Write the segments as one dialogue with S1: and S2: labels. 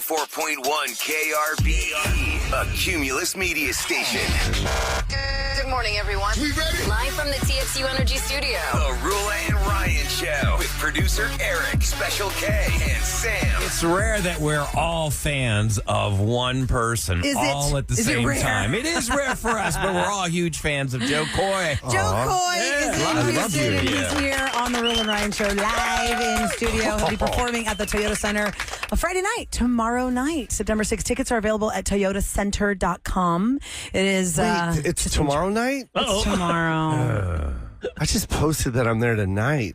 S1: 104.1 KRBE, a Cumulus media station.
S2: Good morning, everyone.
S3: We ready?
S2: Live from the TXU Energy Studio.
S1: The Roula and Ryan Show with producer Eric, Special K, and Sam.
S4: It's rare that we're all fans of one person all at the same time. It is rare for us, but we're all huge fans of Joe Coy.
S5: Joe Coy is in Houston, and he's here on the Roula and Ryan Show live in studio. He'll be performing at the Toyota Center a Friday night, tomorrow night, September 6th. Tickets are available at toyotacenter.com. It is...
S3: it's tomorrow night?
S5: It's tomorrow.
S3: I just posted that I'm there tonight.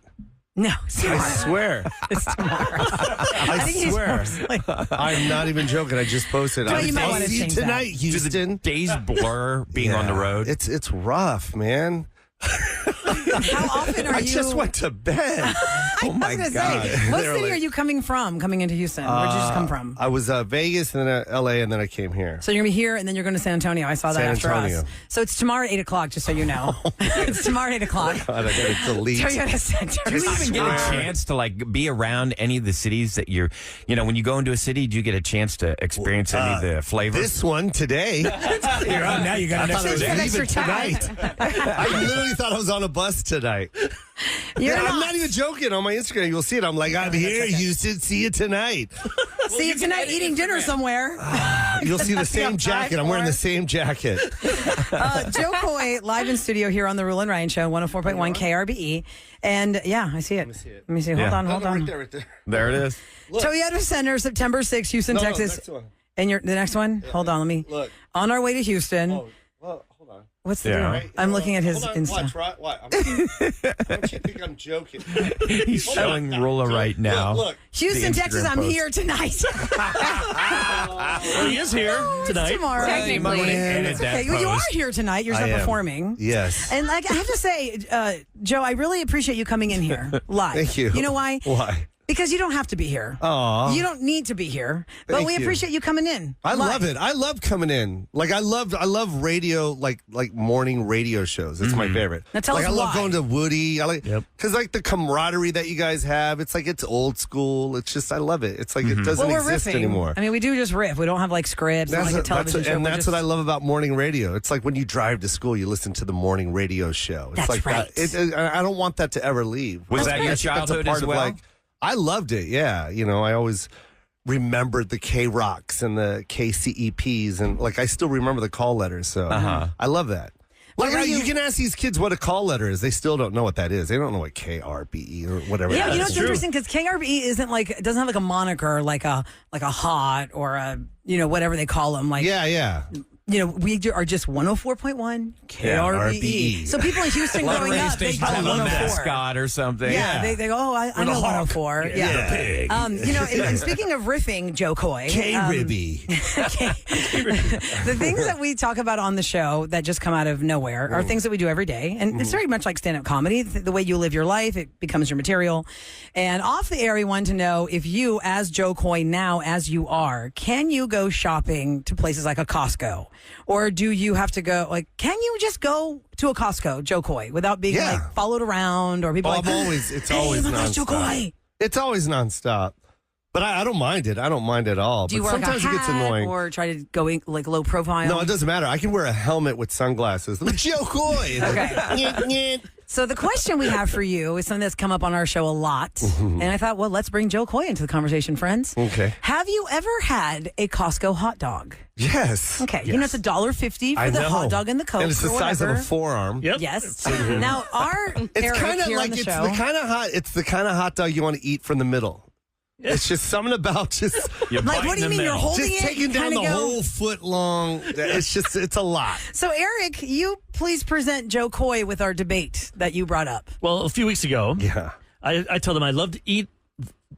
S5: No, it's tomorrow.
S3: I swear.
S5: It's tomorrow.
S3: I swear. I'm not even joking. I just posted.
S5: Well, you might want to
S3: see you
S5: change
S3: tonight,
S5: that.
S3: Houston.
S4: Days blur being on the road.
S3: It's rough, man.
S5: How often are you...
S3: I just went to bed.
S5: Oh my God. Say, what
S3: They're
S5: city
S3: like-
S5: are you coming into Houston? Where'd you just come from?
S3: I was Vegas and then L.A. and then I came here.
S5: So you're going to be here and then you're going to San Antonio. I saw that
S3: San
S5: after
S3: Antonio.
S5: us. So it's tomorrow at 8 o'clock, just so you know. It's tomorrow at 8 o'clock.
S3: God, I gotta delete.
S5: Toyota Center.
S4: Do you even get a chance to be around any of the cities that when you go into a city, do you get a chance to experience any of the flavors?
S3: This one today.
S4: You're on now. You got an extra
S5: you had
S4: day.
S5: extra time.
S3: I literally thought I was on a bus tonight. I'm not even joking. On my Instagram, you'll see it. I'm like, I'm here, Houston. See you tonight.
S5: See you tonight eating dinner somewhere.
S3: You'll see the same jacket. I'm wearing the same jacket.
S5: Joe Coy, live in studio here on the Roula and Ryan Show, 104.1 KRBE. And yeah, I see it. Let me see. Hold on.
S3: Right there, right there.
S4: There it is.
S5: Toyota Center, September 6th, Houston, Texas.
S3: Next one.
S5: And the next one? Hold on, let me.
S3: Look.
S5: On our way to Houston.
S3: Oh, well, hold on.
S5: What's the
S4: Yeah.
S5: deal?
S3: Right,
S5: I'm looking at his
S3: hold on,
S5: Insta.
S3: Watch, right? What? Don't you think I'm joking?
S4: He's showing Rolla right now.
S3: Look.
S5: Houston,
S4: The
S5: Texas,
S4: Instagram
S5: I'm
S4: post.
S5: here tonight.
S6: Well, he is here tonight.
S5: Tomorrow.
S4: Technically,
S5: It's okay. Well, you are here tonight. You're
S3: I
S5: still
S3: am.
S5: performing.
S3: Yes.
S5: And I have to say, Joe, I really appreciate you coming in here live.
S3: Thank you.
S5: You know why?
S3: Why?
S5: Because you don't have to be here.
S3: Aw.
S5: You don't need to be here. But
S3: Thank
S5: we
S3: you.
S5: appreciate you coming in.
S3: I
S5: live.
S3: love it. I love coming in. I love radio, like morning radio shows. It's my favorite.
S5: Now tell us
S3: I love
S5: why.
S3: going to Woody. I like
S6: Yep.
S3: because the camaraderie that you guys have. It's it's old school. It's just I love it. It's it doesn't
S5: Well, we're
S3: exist
S5: riffing.
S3: anymore.
S5: I mean, we do just riff. We don't have scripts. It's not like a television show.
S3: and
S5: We're
S3: that's
S5: just-
S3: what I love about morning radio. It's like when you drive to school, you listen to the morning radio show. It's
S5: That's
S3: like
S5: right.
S3: that. I don't want that to ever leave.
S4: Was that your
S3: That's a
S4: childhood
S3: part
S4: as
S3: of,
S4: well?
S3: I loved it. Yeah, I always remembered the K Rocks and the KCEPs, and I still remember the call letters. So I love that. You can ask these kids what a call letter is. They still don't know what that is. They don't know what KRBE or whatever.
S5: Yeah,
S3: that
S5: you know
S3: is.
S5: what's interesting because KRBE isn't it doesn't have a moniker like a hot or a whatever they call them
S3: Yeah.
S5: we are just 104.1 KRBE. So people in Houston
S4: A lot of
S5: growing
S4: radio
S5: up, they
S4: stations
S5: call it
S4: have a
S5: 104.
S4: mascot or something.
S5: Yeah, they go, oh, I know 104. Yeah.
S4: Pig.
S5: And speaking of riffing, Joe Coy.
S3: KRBE.
S5: The things that we talk about on the show that just come out of nowhere are things that we do every day. And it's very much like stand-up comedy. The way you live your life, it becomes your material. And off the air, we want to know if you, as Joe Coy now, as you are, can you go shopping to places like a Costco? Or do you have to go, can you just go to a Costco, Joe Coy, without being followed around or people
S3: It's
S5: hey,
S3: always
S5: oh my gosh, Joe
S3: nonstop.
S5: Coy.
S3: It's always nonstop. But I don't mind it. I don't mind at all.
S5: Do you
S3: but
S5: wear
S3: sometimes
S5: a
S3: it gets
S5: hat
S3: annoying.
S5: or try to go low profile?
S3: No, it doesn't matter. I can wear a helmet with sunglasses. Joe Coy.
S5: Okay. So the question we have for you is something that's come up on our show a lot. And I thought, well, let's bring Joe Coy into the conversation, friends.
S3: Okay.
S5: Have you ever had a Costco hot dog?
S3: Yes.
S5: Okay.
S3: Yes.
S5: You know, it's $1.50
S3: I
S5: for the
S3: know.
S5: hot dog and the Coke
S3: And it's the
S5: or
S3: size of
S5: whatever.
S3: a forearm.
S6: Yep.
S5: Yes. Now, our
S3: It's
S5: Eric
S3: kind of
S5: here on
S3: like
S5: the
S3: it's
S5: show.
S3: the kind of hot. It's the kind of hot dog you want to eat from the middle. It's just something about just
S5: what do you mean? You're holding
S3: just
S5: it?
S3: taking
S5: You
S3: down
S5: kinda
S3: the
S5: go-
S3: whole foot long. It's a lot.
S5: So, Eric, you please present Joe Coy with our debate that you brought up.
S6: Well, a few weeks ago,
S3: Yeah.
S6: I told them I love to eat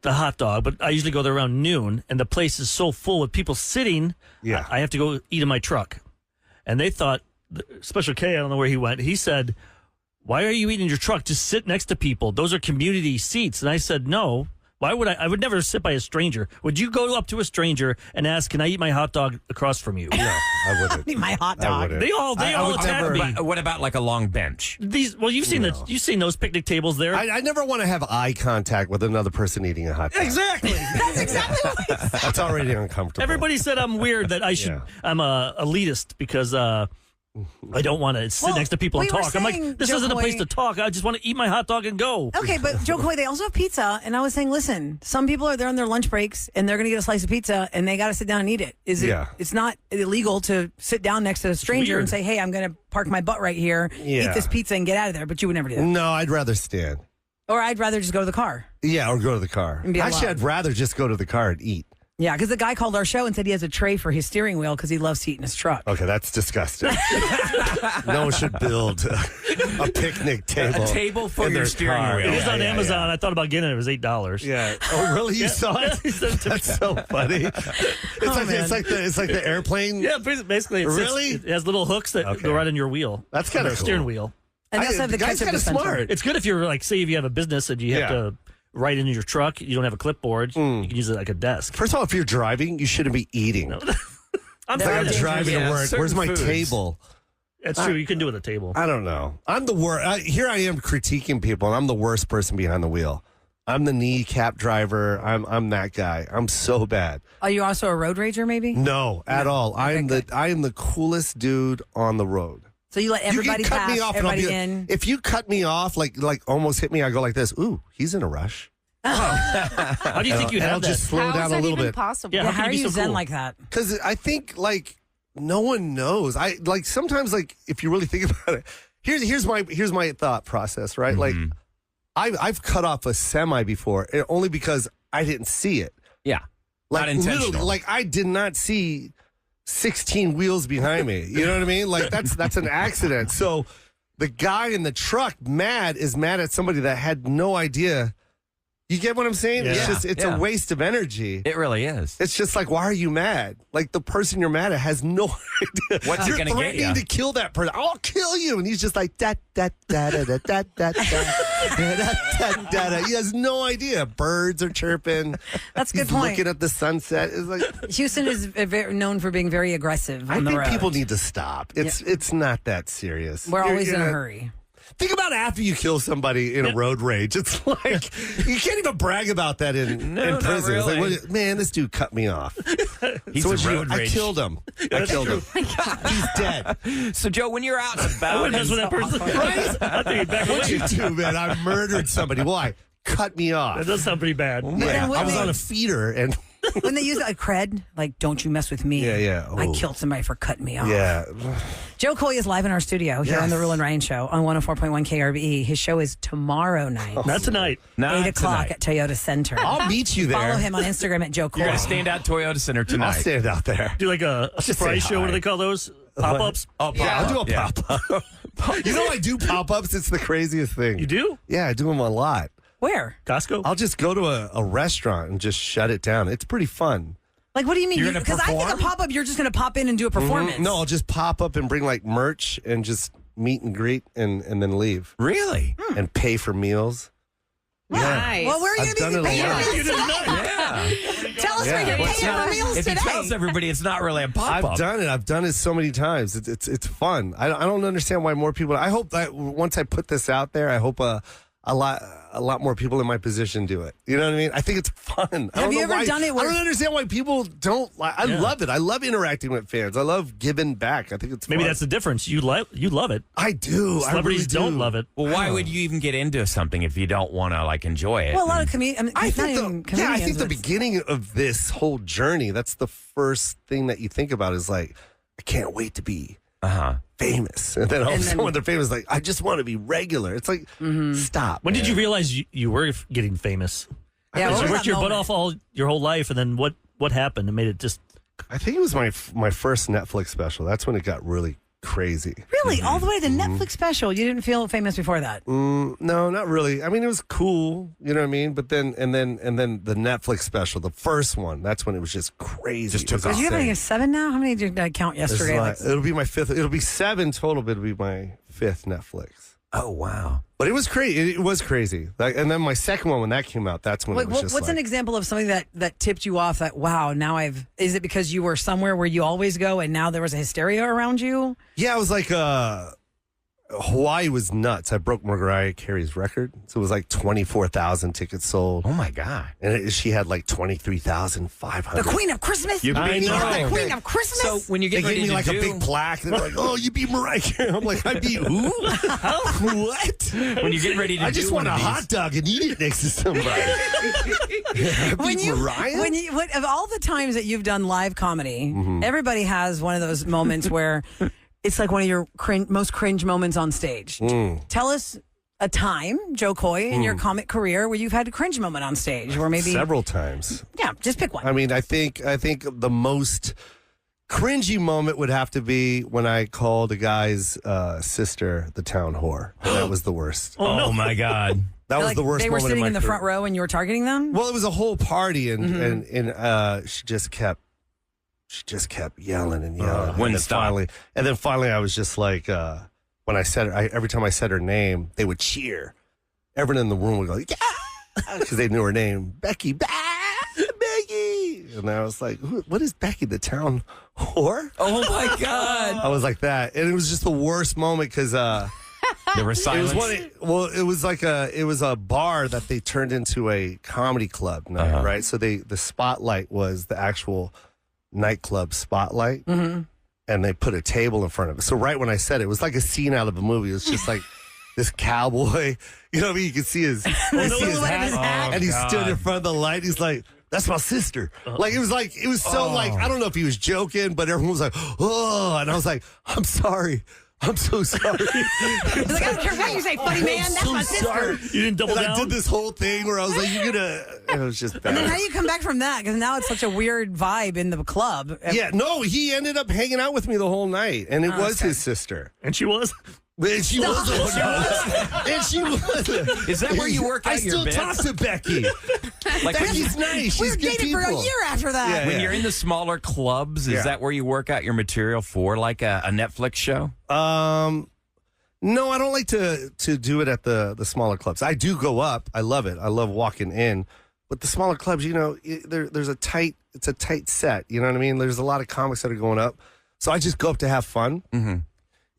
S6: the hot dog, but I usually go there around noon, and the place is so full with people sitting,
S3: Yeah.
S6: I have to go eat in my truck. And they thought, Special K, I don't know where he went, he said, why are you eating in your truck? Just sit next to people. Those are community seats. And I said, no. Why would I? I would never sit by a stranger. Would you go up to a stranger and ask, "Can I eat my hot dog across from you?"
S3: No, I wouldn't.
S5: Need my hot
S3: I
S5: dog.
S3: wouldn't.
S6: They all attack me.
S4: But what about like a long bench?
S6: You've seen those picnic tables there.
S3: I never want to have eye contact with another person eating a hot dog.
S6: Exactly.
S5: That's exactly what he said.
S3: That's already uncomfortable.
S6: Everybody said I'm weird, that I should.
S3: Yeah.
S6: I'm a elitist because I don't want to sit
S5: Well,
S6: next to people and
S5: we were
S6: talk. I'm
S5: saying,
S6: like, this
S5: Joe
S6: isn't a place
S5: Coy-
S6: to talk. I just want to eat my hot dog and go.
S5: Okay, but Joe Coy, they also have pizza, and I was saying, listen, some people are there on their lunch breaks, and they're going to get a slice of pizza, and they got to sit down and eat it.
S3: Yeah.
S5: It's not illegal to sit down next to a stranger
S6: weird.
S5: and say, hey, I'm going to park my butt right here,
S3: Yeah.
S5: eat this pizza, and get out of there. But you would never do that.
S3: No, I'd rather stand.
S5: Or I'd rather just go to the car.
S3: Yeah, or go to the car.
S5: And be
S3: Actually,
S5: alone.
S3: I'd rather just go to the car and eat.
S5: Yeah, because the guy called our show and said he has a tray for his steering wheel because he loves to eat in his truck.
S3: Okay, that's disgusting. No one should build a picnic table.
S4: A table for
S3: in
S4: your
S3: their
S4: steering
S3: car.
S4: wheel.
S6: It was on
S3: Yeah,
S6: Amazon.
S3: yeah.
S6: I thought about getting it. It was $8.
S3: Yeah. Oh, really? You saw it?
S6: He sent it to me.
S3: That's so funny. It's like the airplane.
S6: Yeah, basically.
S3: Really?
S6: It has little hooks that
S3: Okay.
S6: go right in your wheel.
S3: That's kinda
S6: On the steering
S3: cool.
S6: wheel.
S5: And they also have the
S3: guy's
S5: ketchup
S3: kinda
S5: dispenser.
S3: smart.
S6: It's good if you're like, say, if you have a business and you have
S3: Yeah.
S6: to write in your truck, you don't have a clipboard, you can use it like a desk.
S3: First of all, if you're driving, you shouldn't be eating.
S6: I'm
S5: There
S3: Like
S5: are
S3: I'm
S5: dangerous-
S3: driving
S4: yeah,
S3: to work.
S4: certain
S3: Where's my
S4: foods.
S3: table?
S6: That's true. You can do it at a table.
S3: I don't know. I'm the worst. Here I am critiquing people, and I'm the worst person behind the wheel. I'm the kneecap driver. I'm that guy. I'm so bad.
S5: Are you also a road rager, maybe?
S3: No, at all. I am the coolest dude on the road.
S5: So you let everybody
S3: you can cut
S5: pass,
S3: me off, and I'll
S5: everybody
S3: be
S5: in.
S3: If you cut me off, like almost hit me, I go like this. Ooh, he's in a rush.
S6: How do you think you
S3: And I'll
S6: have that?
S3: just slow
S7: How
S3: down
S7: is
S3: a
S7: that
S3: little
S7: even
S3: bit.
S7: possible?
S6: Yeah,
S5: Yeah,
S6: how
S5: how
S6: can
S5: are
S6: you be
S5: you
S6: so
S5: zen
S6: cool?
S5: like that?
S3: Because I think like no one knows. I like sometimes like if you really think about it. Here's my thought process. Right, like I've cut off a semi before, only because I didn't see it.
S4: Yeah.
S3: Like
S4: Not intentional.
S3: literally, like I did not see 16 wheels behind me. You know what I mean? Like that's an accident. So the guy in the truck is mad at somebody that had no idea. You get what I'm saying?
S6: Yeah.
S3: It's a waste of energy.
S4: It really is.
S3: It's just like, why are you mad? Like the person you're mad at has no idea.
S4: What's he
S3: You're
S4: gonna get
S3: threatening
S4: ya?
S3: to kill that person. I'll kill you, and he's just like da da da da da da da da da da da. He has no idea. Birds are chirping.
S5: That's a good
S3: He's
S5: point.
S3: looking at the sunset. It's like
S5: Houston is known for being very aggressive
S3: I
S5: on the
S3: think
S5: road.
S3: people need to stop. It's not that serious.
S5: We're always in a
S3: know,
S5: hurry.
S3: Think about after you kill somebody in a road rage. It's like you can't even brag about that in
S4: not
S3: prison. It's like,
S4: really.
S3: man, this dude cut me off.
S4: He's
S3: So
S4: a
S3: what'd you do?
S4: road
S3: I
S4: rage.
S3: killed him. I killed him. He's dead.
S4: So, Joe, when you're out and
S6: I
S4: about,
S6: wouldn't mess with that person.
S3: Right?
S6: I think back
S3: What'd
S6: away.
S3: you do, man? I murdered somebody. Why? Cut me off.
S6: That does sound pretty bad.
S3: Yeah,
S5: when
S3: I was
S5: they-
S3: on a feeder and
S5: When they use a cred, like, don't you mess with me.
S3: Yeah, yeah.
S5: I
S3: Oh.
S5: killed somebody for cutting me off.
S3: yeah.
S5: Joe Coy is live in our studio here
S3: Yes.
S5: on the Roula and Ryan Show on 104.1 KRBE. His show is tomorrow night,
S6: Not tonight.
S4: not
S5: 8 o'clock
S4: tonight.
S5: at Toyota Center.
S3: I'll meet you there.
S5: Follow him on Instagram at Joe Coy.
S4: You're going to stand out Toyota Center
S3: I'll
S4: tonight.
S3: stand out there.
S6: Do like a
S3: just
S6: surprise
S3: say
S6: show. What
S3: hi.
S6: do they call those? Pop-ups?
S4: Oh,
S3: Yeah, I'll do a
S4: yeah.
S3: pop-up. You know I do pop-ups? It's the craziest thing.
S6: You do?
S3: Yeah, I do them a lot.
S5: Where?
S6: Costco?
S3: I'll just go to a restaurant and just shut it down. It's pretty fun.
S5: Like, what do you mean?
S4: You're gonna
S5: Because I think a
S4: perform?
S5: pop-up, you're just going to pop in and do a performance.
S3: No, I'll just pop up and bring like merch and just meet and greet and then leave
S4: Really?
S3: and pay for meals.
S7: Nice.
S5: Well, where are you
S3: I've
S5: going to
S3: done
S5: be
S3: it a
S5: paying
S3: lot.
S5: for
S6: You
S5: meals
S6: did
S5: today?
S6: not.
S4: Yeah.
S5: Tell us
S3: Yeah.
S5: where you're
S3: Well,
S5: paying for meals
S4: If he
S5: today.
S4: tells everybody it's not really a pop-up.
S3: I've done it. I've done it so many times. It's fun. I don't understand why more people. I hope that once I put this out there, I hope a lot more people in my position do it. You know what I mean? I think it's fun. I
S5: Have
S3: don't
S5: you
S3: know
S5: ever
S3: why-
S5: done it
S3: I
S5: where-
S3: don't understand why people don't. I love it. I love interacting with fans. I love giving back. I think it's
S6: Maybe
S3: fun.
S6: that's the difference. You love it.
S3: I do.
S6: Celebrities
S3: I really
S6: don't love it.
S4: Well, why would you even get into something if you don't want to like enjoy it?
S5: Well, a lot of comedians.
S3: I
S5: not
S3: think
S5: even
S3: I
S5: comedians,
S3: think the
S5: but-
S3: beginning of this whole journey, that's the first thing that you think about is like, I can't wait to be famous. And then all of a sudden when they're famous, like, I just want to be regular. It's like, stop.
S6: When did you
S3: man.
S6: realize you were getting famous?
S5: Yeah,
S6: Because
S5: what
S6: you
S5: was
S6: worked
S5: that
S6: your butt
S5: moment?
S6: off your whole life, and then what happened? It made it just.
S3: I think it was my first Netflix special. That's when it got really crazy.
S5: Really? All the way to the Netflix special? You didn't feel famous before that?
S3: No, not really. I mean, it was cool, you know what I mean? But then the Netflix special, the first one, that's when it was just crazy.
S4: Just took
S3: It was
S4: off.
S5: Did you have
S3: insane.
S5: like a 7 now? How many did I count
S3: This is
S5: yesterday?
S3: it'll be my fifth. It'll be 7 total, but it'll be my fifth Netflix.
S4: Oh, wow.
S3: But it was crazy. It was crazy. Like, and then my second one, when that came out, that's when it was just
S5: what's an example of something that tipped you off that, wow, now is it because you were somewhere where you always go and now there was a hysteria around you?
S3: Yeah, it was like Hawaii was nuts. I broke Mariah Carey's record. So it was like 24,000 tickets sold.
S4: Oh, my God.
S3: And she had like 23,500.
S5: The Queen of Christmas?
S3: I know.
S5: The Queen of Christmas?
S4: So when you
S3: They
S4: get ready
S3: gave me
S4: to
S3: like a big plaque. They're like, "Oh, you beat Mariah Carey." I'm like, "I beat who? What?"
S4: when you get ready to
S3: I just
S4: do
S3: want a
S4: one of these-
S3: hot dog and eat it next to somebody. I beat Mariah?
S5: Of all the times that you've done live comedy, everybody has one of those moments where it's like one of your most cringe moments on stage. Tell us a time, Joe Coy, in your comic career where you've had a cringe moment on stage, or maybe
S3: Several times.
S5: Yeah, just pick one.
S3: I mean, I think the most cringy moment would have to be when I called a guy's sister the town whore. That was the worst.
S4: Oh, my God.
S3: That was
S5: Like,
S3: the worst
S5: they were
S3: moment
S5: sitting
S3: my
S5: in the
S3: career.
S5: front row and you were targeting them?
S3: Well, it was a whole party, and she just kept yelling and yelling.
S4: Wouldn't stop.
S3: And then finally, I was just like, when I said every time I said her name, they would cheer. Everyone in the room would go, "Yeah," because they knew her name, Becky. Becky, and I was like, "What is Becky, the town whore?"
S4: Oh, my God.
S3: I was like that, and it was just the worst moment because
S4: There was silence.
S3: it was a bar that they turned into a comedy club night, right? So the spotlight was the actual nightclub spotlight, and they put a table in front of it. So right when I said it was like a scene out of a movie. It was just like this cowboy, you know what I mean? You can see his hat, and he stood in front of the light. He's like, "That's my sister." Like it was so like, I don't know if he was joking, but everyone was like, "Oh," and I was like, "I'm sorry. I'm so sorry."
S5: He's like, "I don't care what you say, funny man. That's my sister."
S3: Sorry.
S6: You didn't double
S3: And
S6: down?
S3: I did this whole thing where I was like, "You're gonna," and it was just bad.
S5: And then how do you come back from that? Because now it's such a weird vibe in the club.
S3: Yeah, no, he ended up hanging out with me the whole night, and it was his sister.
S6: And she was?
S3: And she wasn't. And she wasn't.
S4: Is that where you work
S3: I
S4: out your
S3: still
S4: bits?
S3: talk to Becky.
S4: Like when,
S3: Becky's nice.
S5: We
S3: She's
S5: were
S3: good
S5: dating
S3: people.
S5: for a year after that.
S3: Yeah,
S4: when you're in the smaller clubs, is
S3: Yeah.
S4: that where you work out your material for like a Netflix show?
S3: No, I don't like to do it at the smaller clubs. I do go up. I love it. I love walking in. But the smaller clubs, you know, there's a tight set. You know what I mean? There's a lot of comics that are going up. So I just go up to have fun. Mm-hmm.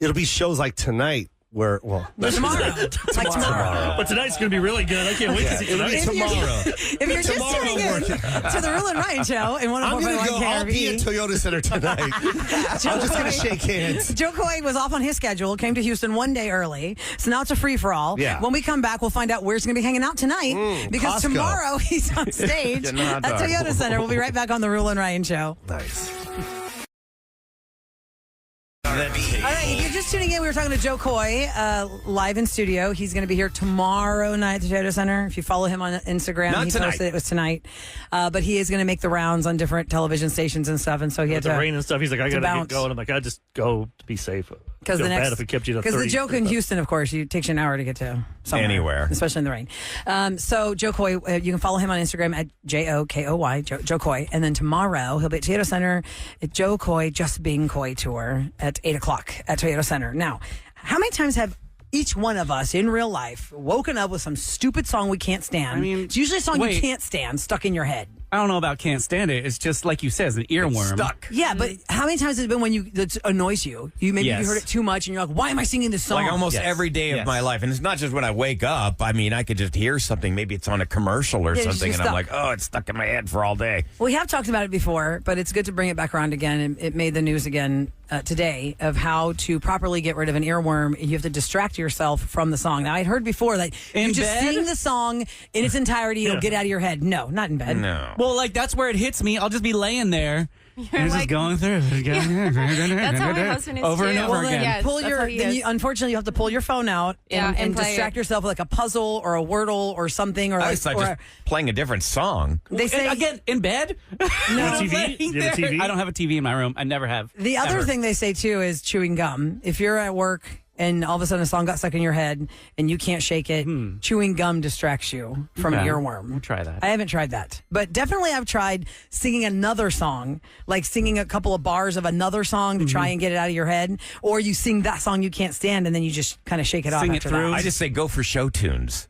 S3: It'll be shows like tonight where, well,
S5: Tomorrow. Like tomorrow.
S6: But tonight's going to be really good. I can't wait to see
S3: it'll be
S6: tonight.
S3: tomorrow.
S5: If you're just
S3: Tomorrow
S5: tuning in to the Roula and Ryan show in
S3: I'm going to
S5: 104.1
S3: go. I'll be at
S5: KRV.
S3: Toyota Center tonight. I'm just going to shake hands.
S5: Joe Coy was off on his schedule, came to Houston one day early. So now it's a free-for-all.
S3: Yeah.
S5: When we come back, we'll find out where he's going to be hanging out tonight. Because
S3: Costco.
S5: tomorrow he's on stage
S4: Getting a hot
S5: at
S4: dog.
S5: Toyota Center. We'll be right back on the Roula and Ryan show.
S3: Nice.
S5: All right, if you're just tuning in, we were talking to Joe Coy live in studio. He's going to be here tomorrow night at the Toyota Center. If you follow him on Instagram,
S4: Not
S5: he
S4: tonight.
S5: posted it was tonight. But he is going to make the rounds on different television stations and stuff. And so he had
S6: With the
S5: to
S6: rain and stuff, he's like, I got to
S5: bounce.
S6: get going. I'm like, I just go to be safe.
S5: Because
S6: Feel bad if it kept you to 30.
S5: the joke in Houston, of course, it takes you an hour to get to somewhere,
S4: Anywhere.
S5: especially in the rain. So Joe Coy, you can follow him on Instagram at JOKOY, Joe Coy, and then tomorrow he'll be at Toyota Center at Joe Coy Just Being Coy tour at 8:00 at Toyota Center. Now, how many times have each one of us in real life woken up with some stupid song we can't stand?
S7: I mean,
S5: it's usually a song you
S7: wait.
S5: can't stand stuck in your head.
S7: I don't know about can't stand it. It's just like you said, it's an earworm.
S4: Stuck.
S5: Yeah, but how many times has it been when that annoys you? Maybe
S7: Yes.
S5: you heard it too much and you're like, why am I singing this song?
S4: Like almost
S7: Yes.
S4: every day of
S7: Yes.
S4: my life. And it's not just when I wake up. I mean, I could just hear something. Maybe it's on a commercial or
S5: Yeah, it's
S4: something.
S5: just
S4: And I'm
S5: stuck.
S4: like, oh, it's stuck in my head for all day.
S5: We have talked about it before, but it's good to bring it back around again. And it made the news again today of how to properly get rid of an earworm. You have to distract yourself from the song. Now, I'd heard before that
S7: In
S5: you just
S7: bed?
S5: sing the song in its entirety, it'll get out of your head. No, not in bed.
S4: No.
S7: Well, like that's where it hits me. I'll just be laying there. And it's just
S8: like-
S7: going through.
S8: That's how my husband is
S7: over
S8: too.
S7: and over
S5: Well, then
S7: again.
S8: Yes,
S5: pull
S8: that's
S5: your.
S8: how he
S5: Then
S8: is.
S5: you, unfortunately, you have to pull your phone out
S8: Yeah,
S5: and
S8: and play
S5: distract
S8: it.
S5: yourself with like a puzzle or a wordle or something. Or
S4: I
S5: like,
S4: thought
S5: or
S4: just playing a different song.
S5: they say
S7: Again, in bed?
S6: No.
S7: I'm
S6: TV?
S7: laying
S6: Do you have a
S7: there.
S6: TV?
S7: I don't have a TV in my room. I never have.
S5: The other
S7: Ever.
S5: thing they say too is chewing gum. If you're at work and all of a sudden a song got stuck in your head and you can't shake it, chewing gum distracts you from earworm.
S7: We'll try that.
S5: I haven't tried that. But definitely I've tried singing another song, like singing a couple of bars of another song to try and get it out of your head. Or you sing that song you can't stand and then you just kind of shake it off after that.
S4: I just say go for show tunes.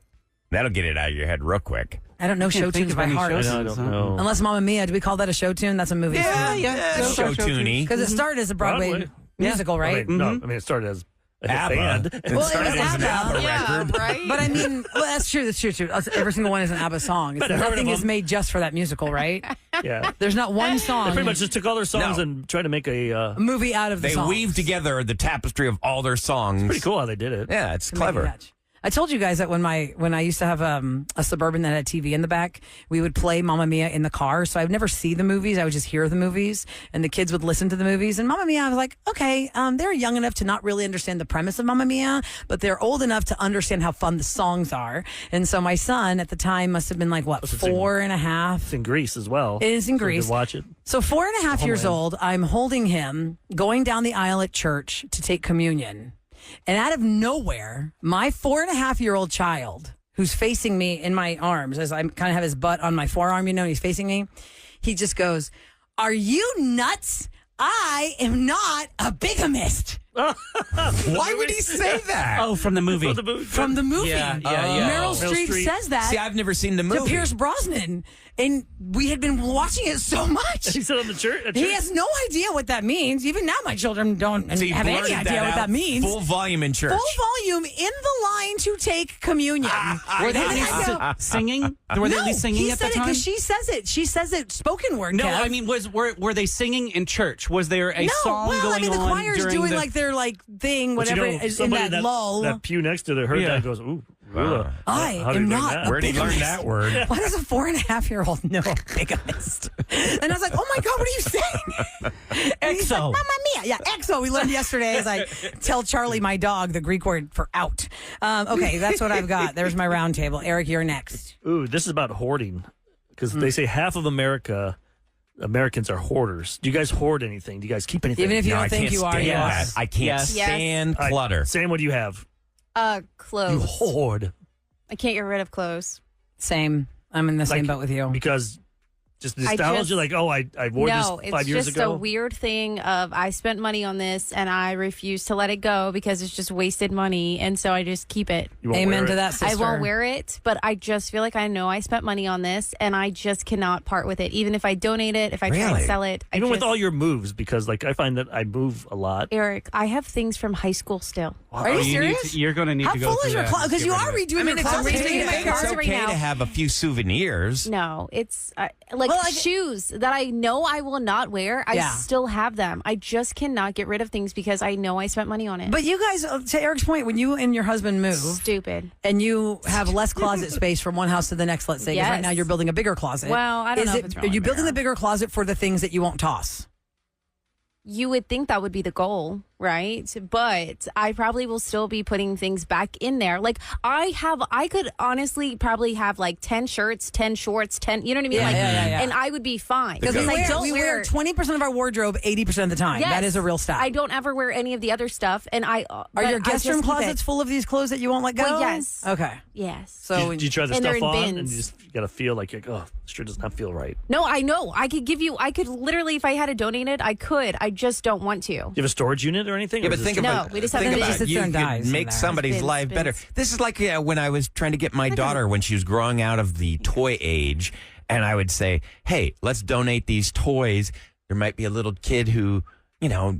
S4: That'll get it out of your head real quick.
S5: I don't know show tunes by heart.
S6: I don't know.
S5: Unless Mamma Mia, do we call that a show tune? That's a movie.
S4: Show tuney.
S5: Because it started as a Broadway musical, right?
S6: No, I mean, it started as a
S4: ABBA.
S6: band.
S4: It started as an ABBA record.
S2: right?
S5: But I mean, well, that's true. That's true. Every single one is an ABBA song.
S6: But I heard
S5: Nothing
S6: of
S5: is
S6: them.
S5: made just for that musical, right?
S6: Yeah.
S5: There's not one
S6: They
S5: song.
S6: pretty much just took all their songs
S4: No.
S6: and tried to make a.
S5: movie out of the
S4: They
S5: songs.
S4: weave together the tapestry of all their songs.
S6: Pretty cool how they did it.
S4: Yeah, it's
S5: to make it
S4: clever.
S5: match. I told you guys that when I used to have a Suburban that had TV in the back, we would play Mamma Mia in the car. So I would never see the movies. I would just hear the movies, and the kids would listen to the movies. And Mamma Mia, I was like, okay, they're young enough to not really understand the premise of Mamma Mia, but they're old enough to understand how fun the songs are. And so my son at the time must have been like, what,
S6: Plus it's in-
S5: 4.5?
S6: It's in Greece as well.
S5: It is in
S6: So you
S5: Greece.
S6: can watch it.
S5: So 4.5 years old, I'm holding him, going down the aisle at church to take communion. And out of nowhere, my 4.5-year-old child, who's facing me in my arms, as I kind of have his butt on my forearm, and he's facing me, he just goes, "Are you nuts? I am not a bigamist."
S4: Why would he say that?
S7: Oh, from the movie.
S5: From the movie.
S7: Yeah.
S5: Meryl
S6: Meryl
S5: Streep
S6: Streep.
S5: says that
S4: See, I've never seen the
S5: to
S4: movie.
S5: Pierce Brosnan. And we had been watching it so much.
S6: He said on the church.
S5: He has no idea what that means. Even now, my children don't
S4: So you
S5: have any
S4: blurted
S5: idea what
S4: out
S5: that means.
S4: Full volume in church.
S5: Full volume in the line to take communion.
S7: Were they
S5: And
S7: at
S5: then
S7: least
S5: I go,
S7: singing? Were they at least singing
S5: he
S7: at
S5: said
S7: the
S5: it
S7: time?
S5: because she says it. She says it spoken word.
S7: No,
S5: Kev.
S7: I mean, were they singing in church? Was there a
S5: no.
S7: song
S5: Well,
S7: going
S5: I mean, the
S7: on
S5: choir's
S7: during
S5: doing
S7: the...
S5: like their thing,
S6: But you
S5: whatever
S6: know,
S5: is in
S6: somebody
S5: that lull.
S6: that pew next to her heard
S7: Yeah.
S6: that and goes, ooh, Roula.
S5: I
S6: How did
S5: am
S6: you learn
S5: not
S6: that?
S5: a
S4: Where did he learn
S5: bigamist.
S4: that word?
S5: Why does a 4.5-year-old know a bigamist? And I was like, oh my God, what are you saying? And he's like,
S7: Exo.
S5: Mamma Mia. Yeah, exo. We learned yesterday as I tell Charlie, my dog, the Greek word for out. Okay, that's what I've got. There's my round table. Eric, you're next.
S6: Ooh, this is about hoarding. Because they say half of Americans are hoarders. Do you guys hoard anything? Do you guys keep anything?
S5: Even if you
S4: No,
S5: don't
S4: I
S5: think
S4: can't
S5: you are,
S4: stand
S5: yes.
S4: that. I can't
S7: Yes.
S4: stand
S6: All right,
S4: clutter.
S6: Sam, what do you have? You
S8: Clothes.
S6: hoard.
S8: I can't get rid of clothes.
S5: Same. I'm in the same
S6: Like,
S5: boat with you.
S6: Because just
S8: I
S6: nostalgia,
S8: just-
S6: like, oh, I wore
S8: No,
S6: this 5
S8: it's
S6: years
S8: just
S6: ago.
S8: a weird thing of I spent money on this and I refuse to let it go because it's just wasted money, and so I just keep it.
S6: You won't
S5: Amen
S6: wear
S5: to
S6: it.
S5: that, sister.
S8: I won't wear it, but I just feel like I know I spent money on this and I just cannot part with it. Even if I donate it, if I try
S4: Really?
S8: and sell it.
S6: Even with
S8: just-
S6: all your moves, because like I find that I move a lot.
S8: Eric, I have things from high school still.
S5: Are you serious?
S7: You're going to need
S5: How
S7: to go
S5: full is
S7: through
S5: your
S7: that
S5: closet?
S7: and
S5: Because
S7: get
S5: you
S7: rid of
S5: are
S7: it.
S5: redoing your closet.
S8: it's
S5: Taking
S8: amazing.
S5: it back
S8: It's
S5: out.
S8: right
S4: okay
S8: now.
S4: to have a few souvenirs.
S8: No, it's
S5: Well, like-
S8: shoes that I know I will not wear. I
S5: Yeah.
S8: still have them. I just cannot get rid of things because I know I spent money on it.
S5: But you guys, to Eric's point, when you and your husband move
S8: Stupid.
S5: and you have less closet space from one house to the next, let's say, because right
S8: Yes.
S5: now you're building a bigger closet.
S8: Well, I don't know if it's
S5: Are
S8: really
S5: you building
S8: bigger.
S5: the bigger closet for the things that you won't toss?
S8: You would think that would be the goal, right? But I probably will still be putting things back in there. Like I could honestly probably have like 10 shirts, 10 shorts, 10, you know what I mean?
S5: Yeah,
S8: like,
S5: yeah.
S8: and I would be fine.
S5: Because we wear 20% of our wardrobe 80% of the time.
S8: Yes.
S5: That is a real stat.
S8: I don't ever wear any of the other stuff. And
S5: Are your guest room closets full of these clothes that you won't let go?
S8: Well, yes.
S5: Okay.
S8: Yes.
S5: So
S6: Do you try the
S8: And they're
S6: stuff
S8: in
S6: on and
S8: bins.
S6: you just gotta feel like, oh, this sure does not feel right.
S8: No, I know. I could literally, if I had to donate it, I could. I just don't want to.
S6: Do you have a storage unit or anything?
S4: Yeah,
S6: or
S4: but
S6: is
S4: think
S6: this
S8: No,
S4: about
S8: we just have
S4: think
S8: to
S4: about
S8: just
S5: sit
S4: you
S5: there and die
S4: could make
S5: somewhere.
S4: somebody's
S8: Bins,
S4: life better.
S8: bins.
S4: This is like when I was trying to get my daughter when she was growing out of the toy age, and I would say, "Hey, let's donate these toys. There might be a little kid who,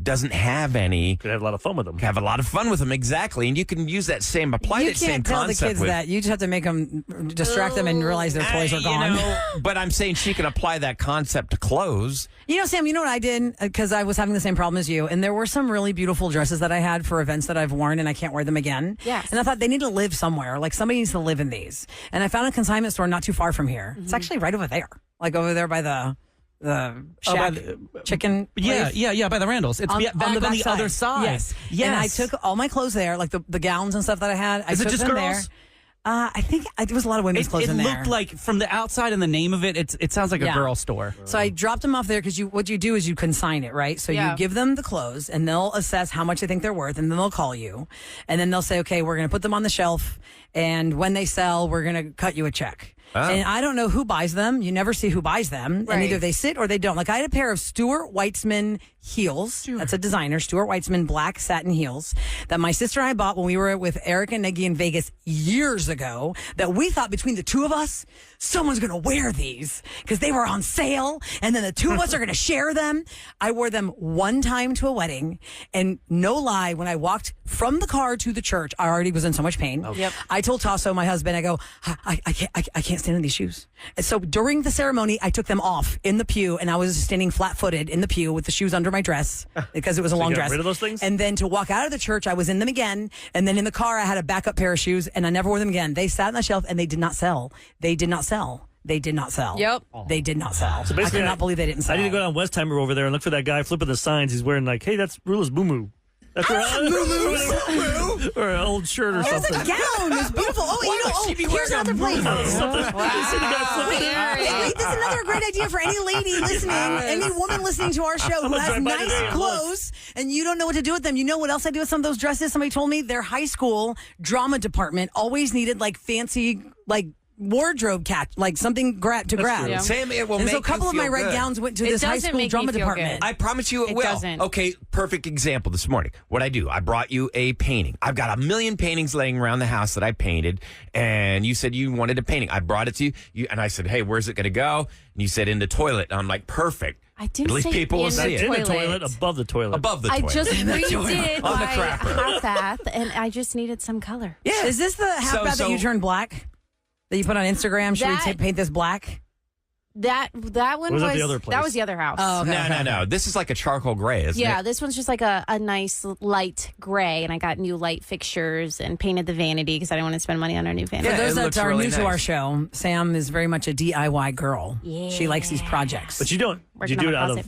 S4: doesn't have any.
S6: could have a lot of fun with them.
S4: Have a lot of fun with them, exactly, and you can use that apply
S5: you
S4: that same
S5: can't tell the
S4: concept
S5: kids
S4: with.
S5: that. You just have to make them, distract them and realize their toys are gone.
S4: But I'm saying she can apply that concept to clothes.
S5: Sam, you know what I did? Because I was having the same problem as you. And there were some really beautiful dresses that I had for events that I've worn and I can't wear them again.
S8: Yes.
S5: And I thought they need to live somewhere. Like somebody needs to live in these. And I found a consignment store not too far from here. It's actually right over there. Like over there by the shack chicken place.
S7: Yeah, by the Randalls. It's back on the
S5: back
S7: other side.
S5: Yes.
S7: Yes.
S5: And I took all my clothes there, like the gowns and stuff that I had. I
S7: Is it
S5: took
S7: just
S5: them
S7: girls?
S5: there. I think there was a lot of women's clothes
S7: It
S5: in there.
S7: looked like, from the outside and the name of it, it sounds like a
S5: Yeah.
S7: girl store.
S5: So I dropped them off there because what you do is you consign it, right? So
S8: Yeah.
S5: you give them the clothes and they'll assess how much they think they're worth, and then they'll call you. And then they'll say, okay, we're going to put them on the shelf, and when they sell, we're going to cut you a check. And I don't know who buys them. You never see who buys them.
S8: Right.
S5: And either they sit or they don't. Like I had a pair of Stuart Weitzman heels. That's a designer, Stuart Weitzman black satin heels that my sister and I bought when we were with Eric and Neggy in Vegas years ago, that we thought between the two of us, someone's going to wear these because they were on sale. And then the two of us are going to share them. I wore them one time to a wedding. And no lie, when I walked from the car to the church, I already was in so much pain.
S8: Yep.
S5: I told Tasso, my husband, I go, I can't stand in these shoes. And so during the ceremony, I took them off in the pew, and I was standing flat-footed in the pew with the shoes under my dress because it was a long
S6: you got
S5: dress.
S6: rid of those things?
S5: And then to walk out of the church, I was in them again. And then in the car, I had a backup pair of shoes, and I never wore them again. They sat on the shelf, and they did not sell. They did not sell. They did not sell.
S8: Yep.
S5: They did not sell.
S6: So
S5: I
S6: basically,
S5: cannot believe they didn't sell.
S6: I need to go down Westheimer over there and look for that guy flipping the signs. He's wearing like, hey, that's Roula's Boo-Moo. That's or an old shirt or
S5: It was
S6: something.
S5: a gown. It was beautiful. Oh, you know, here's another place.
S6: You see the guy flipping it?
S5: Hey, this is another great idea for any lady listening, any woman listening to our show who has
S6: drive by
S5: nice
S6: today and
S5: clothes and you don't know what to do with them. You know what else I do with some of those dresses? Somebody told me their high school drama department always needed like fancy, like wardrobe catch, like something to grab.
S8: Yeah.
S4: Sam, it will
S5: And
S4: make
S5: so a couple
S4: you
S5: of my
S4: feel
S5: red
S4: good.
S5: gowns went to
S8: It
S5: this high
S8: doesn't
S5: school
S8: make me
S5: drama
S8: feel
S5: department.
S8: good.
S4: I promise you it
S8: It
S4: will.
S8: doesn't.
S4: Okay, perfect example this morning. What I do, I brought you a painting. I've got a million paintings laying around the house that I painted, and you said you wanted a painting. I brought it to you, and I said, hey, where's it going to go? And you said in the toilet. And I'm like, perfect.
S8: I didn't
S4: At least
S8: say
S4: people will
S8: in the
S4: see it.
S6: In the
S8: toilet.
S6: toilet, above the toilet.
S4: Above the
S8: I
S4: toilet.
S8: just redid
S4: On the
S8: my
S4: crapper.
S8: half bath, and I just needed some color.
S4: Yeah.
S5: Is this the half bath that you turn black? That you put on Instagram? Should we paint this black?
S8: That one
S6: Was
S8: was
S6: that the other place?
S8: that was the other house.
S5: Oh, okay.
S4: No. This is like a charcoal gray, isn't
S8: Yeah,
S4: it?
S8: this one's just like a nice light gray, and I got new light fixtures and painted the vanity because I didn't want to spend money on our new vanity.
S5: For
S4: Yeah,
S5: those
S4: it
S5: that
S4: looks
S5: are
S4: really
S5: new to
S4: nice.
S5: our show, Sam is very much a DIY girl.
S8: Yeah.
S5: She likes these projects.
S6: But you don't.
S8: Working
S6: You do
S8: on
S6: it
S8: my
S6: out
S8: closet.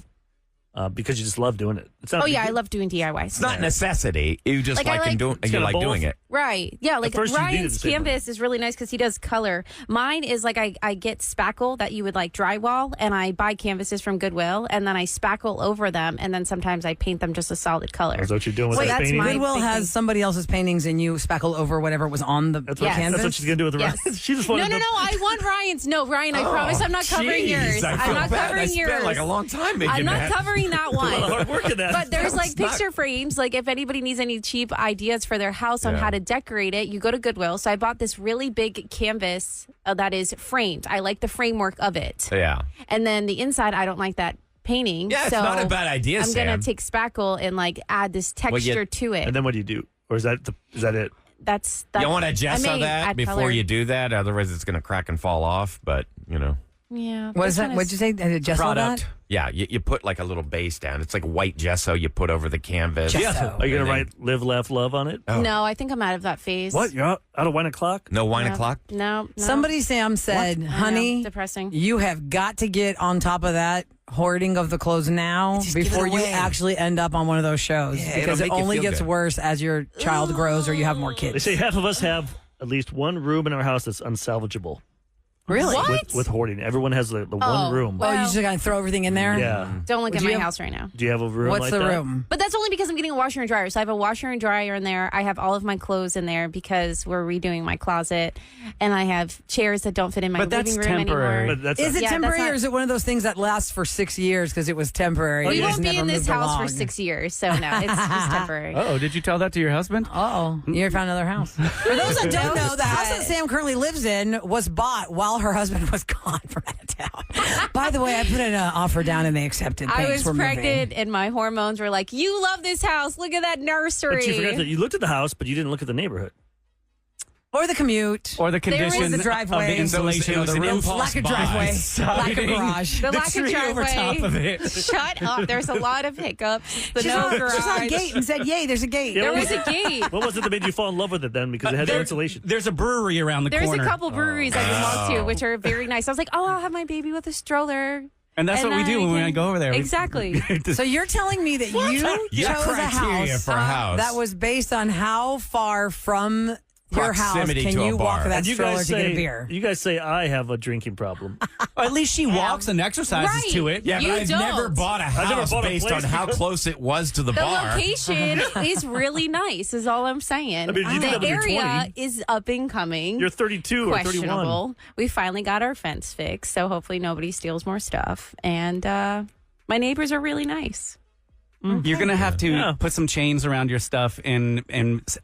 S6: of because you just love doing it. It's not
S8: Oh yeah, I love doing DIY.
S4: It's not necessity. You just
S8: Like, I
S4: like,
S8: like-
S4: doing,
S6: It's
S4: you
S6: kinda
S4: like
S6: both.
S4: doing it.
S8: Right. Yeah, like
S6: first you needed
S8: Ryan's
S6: to say
S8: canvas is really nice because he does color. Mine is like I get spackle that you would like drywall, and I buy canvases from Goodwill, and then I spackle over them, and then sometimes I paint them just a solid color.
S6: Is that what you're doing with
S8: Wait,
S6: that
S8: that's
S6: painting?
S8: my-
S5: Goodwill
S8: big
S5: has
S8: thing.
S5: somebody else's paintings and you spackle over whatever was on the
S6: That's what,
S8: Yes.
S5: canvas.
S6: that's what she's going to do with the
S8: Yes.
S6: She just
S8: No,
S6: wanted
S8: no, no. I want Ryan's. No, Ryan, I promise I'm not covering
S4: Jeez,
S8: yours.
S4: I
S8: I'm
S4: feel
S8: not
S4: bad. I
S8: covering
S4: spent
S8: yours.
S4: like a long time making
S8: I'm not
S4: that.
S8: covering that
S6: a lot of
S8: one.
S6: hard work in that.
S8: But there's like
S4: It's not-
S8: picture frames. Like if anybody needs any cheap ideas for their house on
S4: Yeah.
S8: how to decorate it, you go to Goodwill. So I bought this really big canvas that is framed. I like the framework of it.
S4: Yeah.
S8: And then the inside, I don't like that painting.
S4: Yeah, it's
S8: so
S4: not a bad idea,
S8: I'm
S4: Sam.
S8: gonna take spackle and like add this texture to it.
S6: And then what do you do? Or is that it?
S8: That's
S4: You want to
S8: I
S4: gesso
S8: may
S4: that
S8: add
S4: before
S8: color.
S4: you do that? Otherwise, it's going to crack and fall off. But, you know.
S8: Yeah.
S5: What is
S8: this
S5: that?
S8: one
S5: What'd you say? Gesso
S4: Product.
S5: that?
S4: Yeah, you put like a little base down. It's like white gesso you put over the canvas.
S5: Gesso.
S6: Are you going
S4: And
S6: to
S4: then-
S6: write "Live, Laugh, Love" on it?
S4: Oh.
S8: No, I think I'm out of that phase.
S6: What? You're out of wine o'clock?
S4: No wine
S8: No.
S4: o'clock?
S8: No.
S5: Somebody, Sam, said,
S8: I know,
S5: honey,
S8: depressing.
S5: you have got to get on top of that hoarding of the clothes now
S4: Just give it
S5: before you
S4: away.
S5: actually end up on one of those shows.
S4: Yeah,
S5: because
S4: it'll
S5: it
S4: make you
S5: only
S4: feel
S5: gets
S4: good.
S5: worse as your child grows or you have more
S6: They
S5: kids.
S6: say half of us have at least one room in our house that's unsalvageable.
S5: Really?
S8: What?
S6: With hoarding. Everyone has the one
S8: Oh,
S6: room.
S8: well-
S5: Oh, you just got to throw everything in there?
S6: Yeah.
S8: Don't look
S5: Would
S8: at
S5: you
S8: my
S5: have-
S8: house right now.
S6: Do you have a room
S5: What's
S6: like
S5: the
S6: that?
S5: room?
S8: But that's only because I'm getting a washer and dryer. So I have a washer and dryer in there. I have all of my clothes in there because we're redoing my closet, and I have chairs that don't fit in my
S4: But that's
S8: living room
S4: temporary.
S8: anymore.
S6: But that's
S5: Is it
S8: Yeah, that's
S5: temporary
S8: not-
S5: or is it one of those things that lasts for 6 years because it was temporary?
S8: We
S5: and
S8: won't
S5: it's
S8: be
S5: never
S8: in this
S5: moved
S8: house
S5: along?
S8: for 6 years, so no, it's just temporary.
S7: Oh, did you tell that to your husband?
S5: Uh-oh. You found another house. For those that don't know, the house that Sam currently lives in was bought while her husband was gone from out of town. By the way, I put an offer down and they accepted.
S8: I
S5: Thanks,
S8: was
S5: we're moving.
S8: pregnant, and my hormones were like, "You love this house. Look at that nursery."
S6: But you forgot that you looked at the house, but you didn't look at the neighborhood.
S5: Or the commute.
S7: Or the
S5: There is
S7: condition
S5: the driveway.
S7: of the insulation
S4: It was
S7: of the
S4: an
S7: roof.
S4: impulse
S5: Lack of
S4: buy.
S5: driveway. Lack of
S7: Siding,
S5: garage.
S8: The
S7: the
S8: lack of
S7: tree over
S8: driveway.
S7: top of it.
S8: Shut up. There's a lot of hiccups. The
S5: She
S8: no
S5: saw a
S8: garage.
S5: gate and said, yay, there's a gate.
S6: Yeah,
S8: There
S6: what
S8: was a gate.
S6: What was it that made you fall in love with it then? Because it had no
S7: There-
S6: insulation.
S7: There's a brewery around the
S8: There's
S7: corner.
S8: a couple breweries I can walk to, which are very nice. I was like, "Oh, I'll have my baby with a stroller."
S7: And that's
S8: And
S7: what we
S8: then
S7: do
S8: I
S7: when we
S8: can-
S7: go over there. We-
S8: Exactly.
S5: So you're telling me that you
S4: Yeah,
S5: chose a
S4: criteria
S5: house,
S4: for a house.
S5: that was based on how far from your house,
S4: proximity
S5: can
S4: to a
S5: you walk
S4: bar.
S5: with that
S6: And you
S5: stroller
S6: guys
S5: to get
S6: say
S5: a beer?
S6: you guys say I have a drinking problem.
S7: Or at least she walks and exercises
S8: Right.
S7: to it.
S4: Yeah,
S8: You
S4: but I've
S8: don't.
S4: never bought a
S6: never
S4: house
S6: bought a
S4: based
S6: place
S4: on how
S6: because-
S4: close it was to the
S8: The
S4: bar.
S8: location is really nice, is all I'm saying.
S6: I mean, you think
S8: the
S6: that'll be
S8: area
S6: 20.
S8: is up and coming.
S6: You're 32 or 31.
S8: questionable. We finally got our fence fixed, so hopefully nobody steals more stuff. And my neighbors are really nice.
S7: You're going to have to
S6: Yeah.
S7: put some chains around your stuff and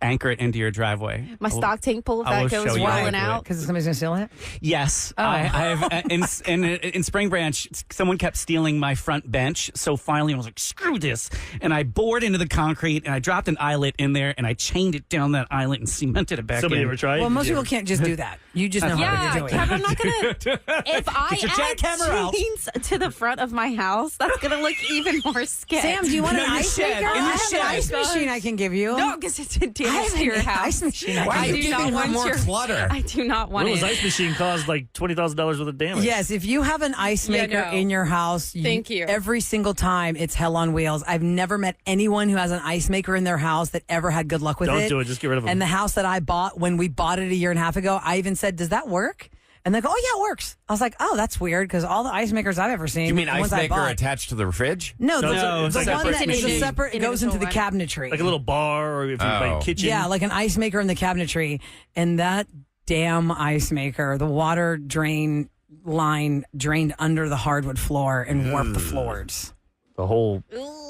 S7: anchor it into your driveway.
S8: My stock tank pull, if
S7: I will
S8: that goes
S7: show you how to
S8: rolling
S7: do it.
S8: out.
S5: Because somebody's going to steal it?
S7: Yes,
S5: Oh.
S7: I have. In Spring Branch, someone kept stealing my front bench. So finally, I was like, "Screw this!" And I bored into the concrete, and I dropped an eyelet in there, and I chained it down that eyelet and cemented it back
S6: Somebody
S7: in.
S6: ever tried?
S5: Well, most
S6: Did you
S5: people can't just do that. You just know how
S8: Yeah,
S5: to do it.
S8: Kev, I'm not gonna. If I
S7: your
S8: add
S7: jackhammer out.
S8: chains to the front of my house, that's gonna look even more sketchy.
S5: Sam, do you want
S7: No,
S5: an
S7: your
S5: ice
S7: shed.
S5: maker?
S7: In
S5: I
S7: your
S5: have
S7: shed.
S5: an ice machine I can give you.
S8: No, because it's a
S5: I
S8: damage
S5: have
S8: to your
S5: an
S8: house.
S5: ice machine I
S4: Why
S5: can
S4: are
S5: give
S4: you
S5: you.
S4: giving her
S8: want
S4: more
S8: your-
S4: clutter?
S8: I do not want
S6: Will's
S8: it.
S6: ice machine caused like $20,000 worth of damage.
S5: Yes, if you have an ice
S8: Yeah,
S5: maker
S8: no.
S5: in your house,
S8: Thank you.
S5: Every single time it's hell on wheels. I've never met anyone who has an ice maker in their house that ever had good luck with
S6: Don't
S5: it.
S6: do it. Just get rid of them.
S5: And the house that I bought, when we bought it a year and a half ago, I even said, "Does that work?" And they go, "Oh yeah, it works." I was like, "Oh, that's weird," because all the ice makers I've ever seen,
S4: You mean
S5: the
S4: ice
S5: ones I
S4: maker
S5: bought-
S4: attached to the fridge?
S5: No,
S6: No,
S5: the
S6: it's
S5: one
S6: separate
S5: that is a
S6: machine.
S5: separate. It goes into the
S8: Individual
S5: cabinetry.
S6: like a little bar, or if you buy
S4: Oh.
S6: a kitchen.
S5: Yeah, like an ice maker in the cabinetry. And that damn ice maker, the water drain line drained under the hardwood floor and warped the floors.
S6: the whole.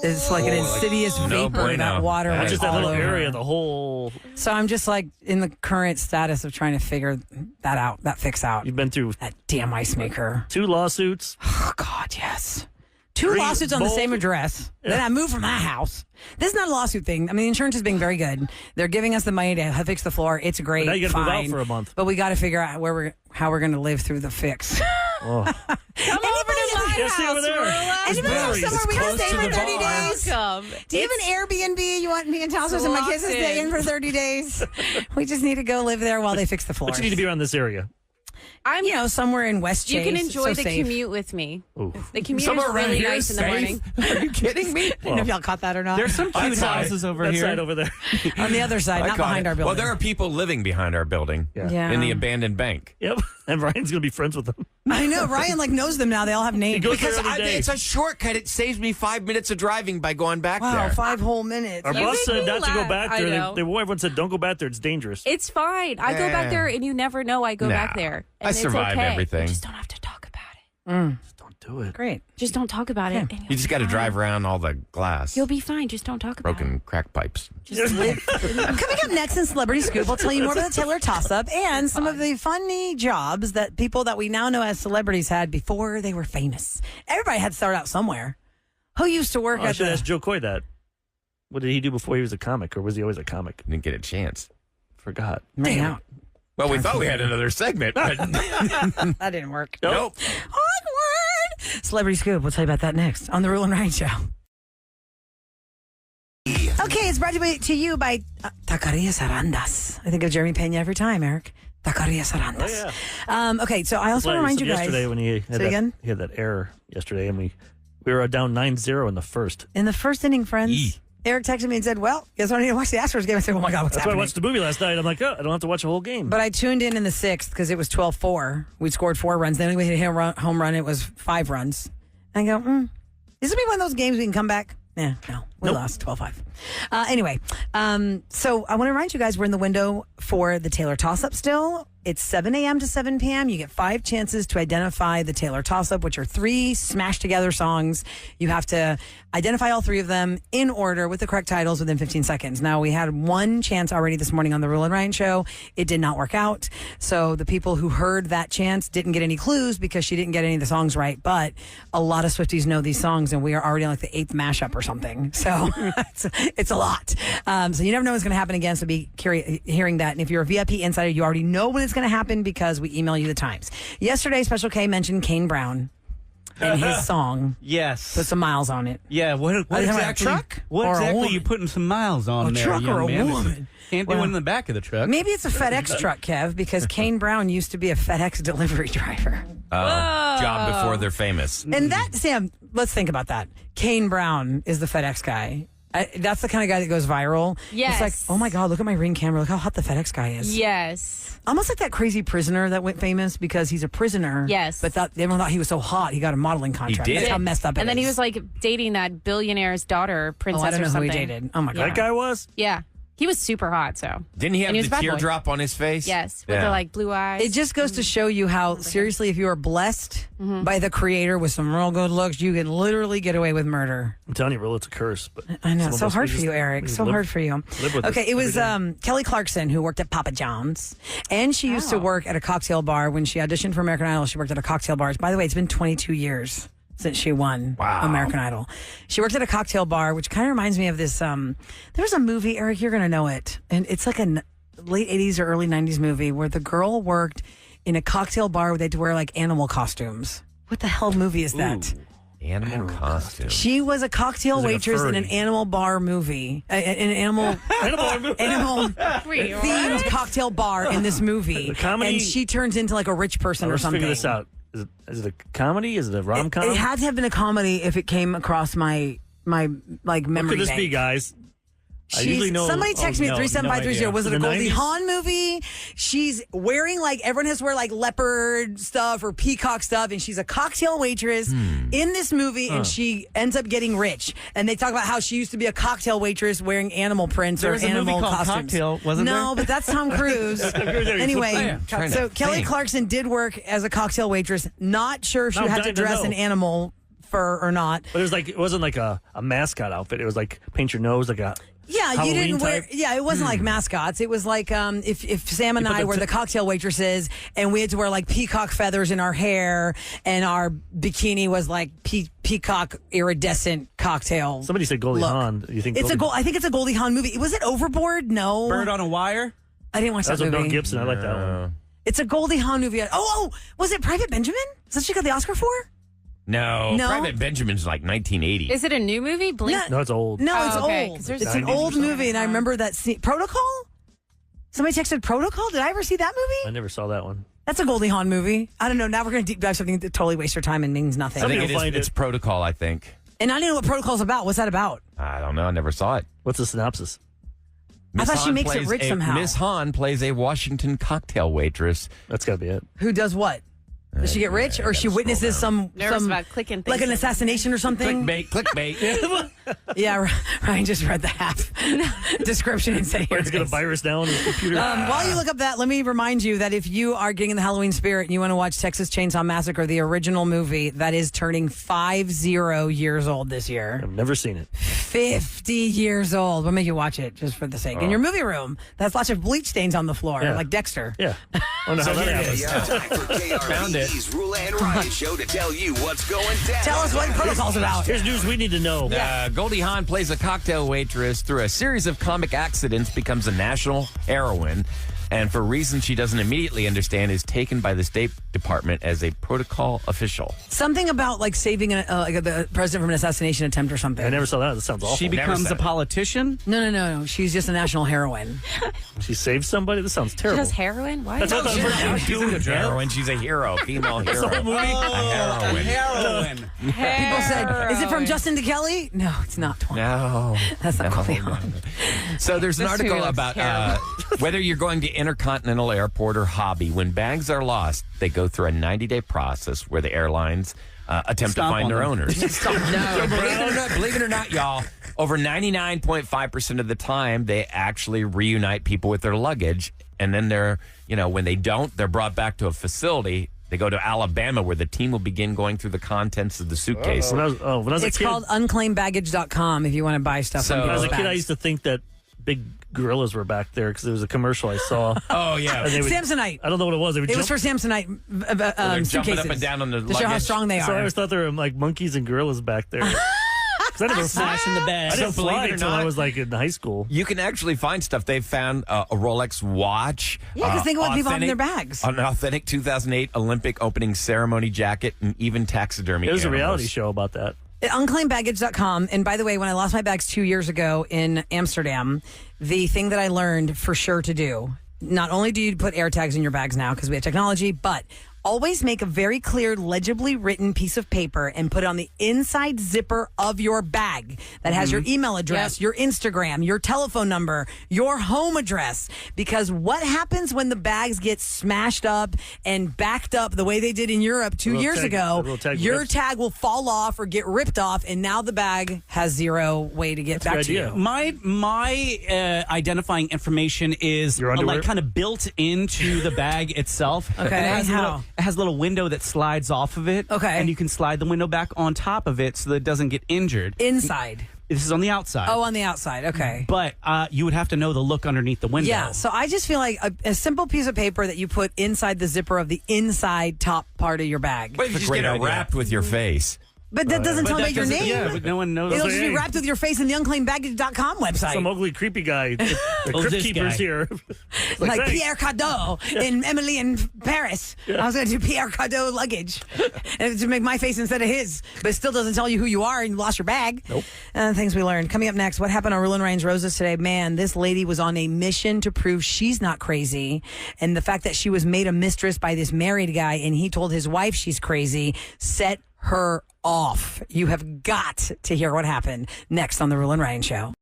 S5: It's like an insidious
S4: no
S5: vapor.
S4: bueno.
S5: That water
S4: That's
S5: went
S6: Just that
S5: all
S6: little
S5: over.
S6: area, the whole.
S5: So I'm just like in the current status of trying to figure that out, that fix out.
S6: You've been through
S5: That damn ice maker.
S6: 2 lawsuits.
S5: Oh, God, yes. 2
S6: Three
S5: lawsuits on the
S6: bold-
S5: same address. Then I moved from that house. This is not a lawsuit thing. I mean, the insurance is being very good. They're giving us the money to fix the floor. It's great.
S6: Now you gotta move out
S5: fine.
S6: for a month.
S5: But we got to figure out how we're going to live through the fix.
S6: Oh.
S8: Come over to my
S6: Yeah, see over
S8: house,
S6: there.
S8: Roula.
S5: Anybody have
S6: Very
S5: somewhere we can
S4: close
S5: stay
S4: to
S5: for
S4: the
S5: 30
S4: bar.
S5: days?
S8: Welcome.
S5: Do you have an Airbnb? You want me and Towsers and my kids to
S8: locked
S5: stay
S8: in.
S5: in for 30 days? We just need to go live there while they fix the floors.
S6: But you need to be around this area.
S8: I'm.
S5: You know, somewhere in West
S8: You
S5: Chase.
S8: can enjoy
S5: so
S8: the
S5: safe.
S8: commute with me.
S6: Ooh.
S8: The commute
S4: Somewhere
S8: is
S4: around
S8: really
S4: here
S8: nice
S4: is
S8: in the
S4: safe?
S8: morning.
S4: Are you kidding me?
S5: I don't know if y'all caught that or not.
S7: There's some cute
S6: Side.
S7: houses over
S6: That
S7: here.
S6: side over there.
S5: On the other side,
S4: I
S5: not
S4: caught
S5: behind
S4: it.
S5: our building.
S4: Well, there are people living behind our building
S5: Yeah.
S4: in the abandoned bank.
S6: Yep. And Ryan's gonna be friends with them.
S5: I know. Ryan knows them now. They all have names.
S6: goes there
S4: Because
S6: every day.
S4: it's a shortcut. It saves me 5 minutes of driving by going back
S5: Wow,
S4: there.
S5: 5 whole minutes.
S6: Our
S8: You
S6: boss
S8: make
S6: said
S8: me
S6: not to go
S8: laugh.
S6: back
S8: I
S6: there.
S8: know.
S6: Everyone said don't go back there. It's dangerous.
S8: It's fine. I go back there, and you never know I go
S4: Nah.
S8: back there.
S4: I
S8: And it's
S4: survive
S8: okay.
S4: everything.
S8: You just don't have to talk about it.
S6: Don't do it.
S5: Great.
S8: Just don't talk about it. And
S4: You just got to drive around all the glass,
S8: You'll be fine. Just don't talk about
S4: broken crack pipes.
S8: it. Just live.
S5: Coming up next in Celebrity Scoop, we'll tell you more about the Taylor toss-up and some of the funny jobs that people that we now know as celebrities had before they were famous. Everybody had to start out somewhere. Who used to work
S6: Oh, I
S5: at
S6: should
S5: the...
S6: ask Joe Coy that. What did he do before he was a comic, or was he always a comic?
S4: Didn't get a chance.
S6: Forgot.
S5: Right now.
S4: Well, we thought we had another segment, but
S5: That didn't work.
S4: nope.
S5: Onward! Celebrity Scoop. We'll tell you about that next on the Roula and Ryan Show. Okay, it's brought to you by Taquerias Arandas. I think of Jeremy Pena every time, Eric. Taquerias Arandas.
S6: Oh, yeah.
S5: Okay, so I also
S6: Like
S5: want to remind you
S6: yesterday
S5: guys.
S6: when he had
S5: Say
S6: that,
S5: again?
S6: he had that error yesterday, and we were down 9-0 in the first.
S5: In the first inning, friends,
S4: Yee.
S5: Eric texted me and said, "Well, guess what? I need to watch the Astros game." I said, "Oh my God, what's
S6: That's why I
S5: happening?"
S6: watched the movie last night. I'm like, oh, I don't have to watch the whole game.
S5: But I tuned in the sixth because it was 12-4. We scored 4 runs. Then we hit a home run. It was 5 runs. I go, this will be one of those games we can come back. Yeah, no, we
S6: Nope.
S5: lost 12-5. Anyway, so I want to remind you guys we're in the window for the Taylor toss-up still. It's 7 a.m. to 7 p.m. You get 5 chances to identify the Taylor toss-up, which are 3 smashed together songs. You have to identify all 3 of them in order with the correct titles within 15 seconds. Now, we had 1 chance already this morning on the Roula and Ryan Show. It did not work out. So the people who heard that chance didn't get any clues because she didn't get any of the songs right. But a lot of Swifties know these songs, and we are already on like the 8th mashup or something. So it's a lot. So you never know what's going to happen again. So be hearing that. And if you're a VIP insider, you already know when it's going to happen because we email you the times. Yesterday, Special K mentioned Kane Brown and his song.
S7: Yes.
S5: Put some miles on it.
S7: Yeah. What
S5: Are you talking about a
S7: exactly?
S5: truck
S7: What
S5: or a
S7: exactly are
S5: woman?
S7: you putting some miles on
S5: A
S7: there?
S5: truck
S7: young
S5: or a
S7: man?
S5: woman?
S7: Can't do
S5: Well,
S7: one in the back of the truck.
S5: Maybe it's a FedEx truck, Kev, because Kane Brown used to be a FedEx delivery driver.
S4: Job before they're famous.
S5: And that, Sam, let's think about that. Kane Brown is the FedEx guy. That's the kind of guy that goes viral.
S8: Yes.
S5: It's like, oh my God, look at my Ring camera. Look how hot the FedEx guy is.
S8: Yes.
S5: Almost like that crazy prisoner that went famous because he's a prisoner.
S8: Yes.
S5: But everyone thought he was so hot, he got a modeling contract.
S4: did.
S5: That's how messed up it is.
S8: And then he was like dating that billionaire's daughter, princess
S5: I don't know
S8: or something.
S5: who he dated. Oh my God.
S6: That guy was?
S8: Yeah. He was super hot, so.
S4: Didn't he have
S8: And was a
S4: the
S8: bad boy.
S4: teardrop on his face?
S8: Yes, with
S4: Yeah.
S8: the like blue eyes.
S5: It just goes to show you how, seriously, if you are blessed by the creator with some real good looks, you can literally get away with murder.
S6: I'm telling you, Rilla, it's a curse. But
S5: I know.
S6: some
S5: It's
S6: of
S5: so
S6: us,
S5: hard
S6: we
S5: for
S6: just-
S5: you, Eric.
S6: we
S5: So
S6: live-
S5: hard for you.
S6: live with
S5: Okay,
S6: this
S5: it was
S6: every day.
S5: Kelly Clarkson who worked at Papa John's. And she used to work at a cocktail bar. When she auditioned for American Idol, she worked at a cocktail bar. By the way, it's been 22 years since she won American Idol. She worked at a cocktail bar, which kind of reminds me of this. There was a movie, Eric, you're going to know it. And it's like a late 80s or early 90s movie where the girl worked in a cocktail bar where they had to wear like animal costumes. What the hell movie is that?
S4: Animal costume.
S5: She was a cocktail
S6: Like a
S5: waitress in an
S6: furry.
S5: animal bar movie. An animal themed cocktail bar in this movie.
S6: The comedy-
S5: And she turns into like a rich person or
S6: Let's
S5: something.
S6: figure this out. Is it a comedy? Is it a rom com?
S5: It had to have been a comedy if it came across my like memory
S6: What could this
S5: bank.
S6: be, guys? I
S5: She's,
S6: usually know.
S5: somebody text me at 37530. Was it a
S6: The
S5: Goldie
S6: 90s?
S5: Hawn movie? She's wearing like everyone has to wear like leopard stuff or peacock stuff, and she's a cocktail waitress in this movie, and she ends up getting rich. And they talk about how she used to be a cocktail waitress wearing animal prints
S7: There
S5: or
S7: was a movie
S5: animal
S7: called
S5: costumes.
S7: Cocktail, wasn't
S5: no,
S7: there?
S5: but that's Tom Cruise. Anyway,
S4: trying to
S5: so Kelly
S4: think.
S5: Clarkson did work as a cocktail waitress. Not sure if she
S6: No, I'm
S5: had to
S6: dying to
S5: dress
S6: know.
S5: an animal fur or not.
S6: But it wasn't like a mascot outfit. It was like paint your nose like a.
S5: Yeah, you
S6: Halloween
S5: didn't wear.
S6: type?
S5: Yeah, it wasn't like mascots. It was like if Sam and
S6: You put
S5: I
S6: the
S5: were the cocktail waitresses, and we had to wear like peacock feathers in our hair, and our bikini was like peacock iridescent cocktail.
S6: Somebody said Goldie
S5: look.
S6: Hawn. You think
S5: It's
S6: Goldie,
S5: I think it's a Goldie Hawn movie. Was it Overboard? No,
S7: Bird on a Wire.
S5: I didn't watch
S6: That's
S5: that
S6: with
S5: movie.
S6: Mel Gibson. I like that one.
S5: It's a Goldie Hawn movie. Oh, was it Private Benjamin? Is that what she got the Oscar for?
S4: No,
S5: No?
S4: Private Benjamin's like 1980.
S8: Is it a new movie? Blink.
S5: No.
S6: No, it's old.
S5: No,
S8: Oh,
S5: it's
S8: okay,
S5: old.
S8: 'cause there's
S5: It's an
S6: 90s or
S5: old
S6: something.
S5: movie, and I remember that scene. Protocol. Somebody texted Protocol. Did I ever see that movie?
S6: I never saw that one.
S5: That's a Goldie Hawn movie. I don't know. Now we're going to deep dive something that totally wastes your time and means nothing.
S4: I think
S6: Somebody will find
S4: it's
S6: it.
S4: Protocol, I think.
S5: And I didn't know what Protocol's about. What's that about?
S4: I don't know. I never saw it.
S6: What's the synopsis?
S4: Miss
S5: thought she
S4: Hahn
S5: makes it
S4: plays
S5: rich somehow.
S4: Miss Hahn plays a Washington cocktail waitress.
S6: That's got to be it.
S5: Who does what? Does she get rich, or she witnesses some
S8: Nervous about clicking things
S5: like an
S8: like that.
S5: assassination or something?
S4: Clickbait.
S5: Yeah, Ryan just read the half description and said, "Here
S6: It's
S5: it
S6: got a
S5: is."
S6: virus now on his computer.
S5: While you look up that, let me remind you that if you are getting in the Halloween spirit and you want to watch Texas Chainsaw Massacre, the original movie that is turning 50 years old this year,
S6: I've never seen it.
S5: 50 years old. We'll make you watch it just for the sake. In your movie room, that's lots of bleach stains on the floor,
S6: Yeah.
S5: like Dexter.
S6: Yeah. I don't know how that happens.
S1: Time for KRBE's Roula and Ryan show to tell you what's going down.
S5: Tell us what Protocol's about.
S6: Here's news we need to know.
S4: Goldie Hawn plays a cocktail waitress through a series of comic accidents, becomes a national heroine, and for reasons she doesn't immediately understand, is taken by the State Department as a protocol official.
S5: Something about like saving the president from an assassination attempt or something.
S6: I never saw that. That sounds awful.
S7: She
S4: Never
S7: becomes
S4: said
S7: a
S4: it.
S7: politician.
S5: No. She's just a national heroine.
S6: She saved somebody? This sounds terrible.
S8: Does heroin? Why?
S6: That's what I thought.
S4: She's a heroine. She's a hero, female hero.
S6: the whole movie?
S4: A heroine.
S7: Heroin.
S5: People said, "Is it from Justin to Kelly?" No, it's not.
S4: No.
S5: That's not Goldie Hawn.
S4: So there's an
S8: This movie
S4: article
S8: looks
S4: about
S8: terrible.
S4: whether you're going to Intercontinental Airport or Hobby. When bags are lost, they go through a 90-day process where the airlines attempt
S7: Stomp
S4: to find
S7: on
S4: their
S7: them.
S4: owners. So believe it or not, y'all, over 99.5% of the time, they actually reunite people with their luggage. And then when they don't, they're brought back to a facility. They go to Alabama, where the team will begin going through the contents of the suitcase.
S6: When I was
S5: It's
S6: a kid,
S5: called unclaimbaggage.com if you want to buy stuff
S4: So-
S5: from
S6: when I was
S5: people's
S6: a kid, I
S5: bags.
S6: used to think that big gorillas were back there because there was a commercial I saw.
S4: Oh, yeah.
S6: And they would-
S5: Samsonite.
S6: I don't know what it was. They would
S5: It was
S6: jump-
S5: for Samsonite
S4: they're jumping
S5: suitcases
S4: up and down on the
S5: to show how
S4: luggage.
S5: strong they
S6: So I
S5: are.
S6: always thought there were like monkeys and gorillas back there. Because I never
S7: Smashing the bag.
S6: I didn't
S4: So believe
S6: fly
S4: it or
S6: until
S4: not-
S6: I was like in high school.
S4: You can actually find stuff. They've found a Rolex watch.
S5: Yeah, 'cause think of what people have in their bags.
S4: An authentic 2008 Olympic opening ceremony jacket, and even taxidermy.
S6: It was a reality
S4: animals.
S6: show about that.
S5: Unclaimbaggage.com. And by the way, when I lost my bags 2 years ago in Amsterdam, the thing that I learned for sure to do, not only do you put air tags in your bags now because we have technology, but Always make a very clear, legibly written piece of paper and put it on the inside zipper of your bag that has your email address, your Instagram, your telephone number, your home address. Because what happens when the bags get smashed up and backed up the way they did in Europe 2 years ago? Your tag will fall off or get ripped off, and now the bag has zero way to get back to you.
S7: My identifying information is like kind of built into the bag itself.
S5: Okay,
S7: And it has a little window that slides off of it.
S5: Okay.
S7: And you can slide the window back on top of it so that it doesn't get injured.
S5: Inside.
S7: This is on the outside.
S5: Oh, on the outside. Okay.
S7: But you would have to know the look underneath the window.
S5: Yeah, so I just feel like a simple piece of paper that you put inside the zipper of the inside top part of your bag.
S4: But if you just get it wrapped with your face.
S5: But that doesn't tell me your name.
S7: Yeah, but no one knows.
S5: It'll just be wrapped with your face in the unclaimed.baggage.com website.
S6: Some ugly, creepy guy. The crypt keeper's here.
S5: Like Pierre Cardot in Emily in Paris. I was going to do Pierre Cardot luggage and to make my face instead of his. But it still doesn't tell you who you are and you lost your bag.
S3: Nope.
S5: Things we learned. Coming up next, what happened on Roula and Ryan's Roses today? Man, this lady was on a mission to prove she's not crazy. And the fact that she was made a mistress by this married guy and he told his wife she's crazy set her off. You have got to hear what happened next on the Roula and Ryan Show.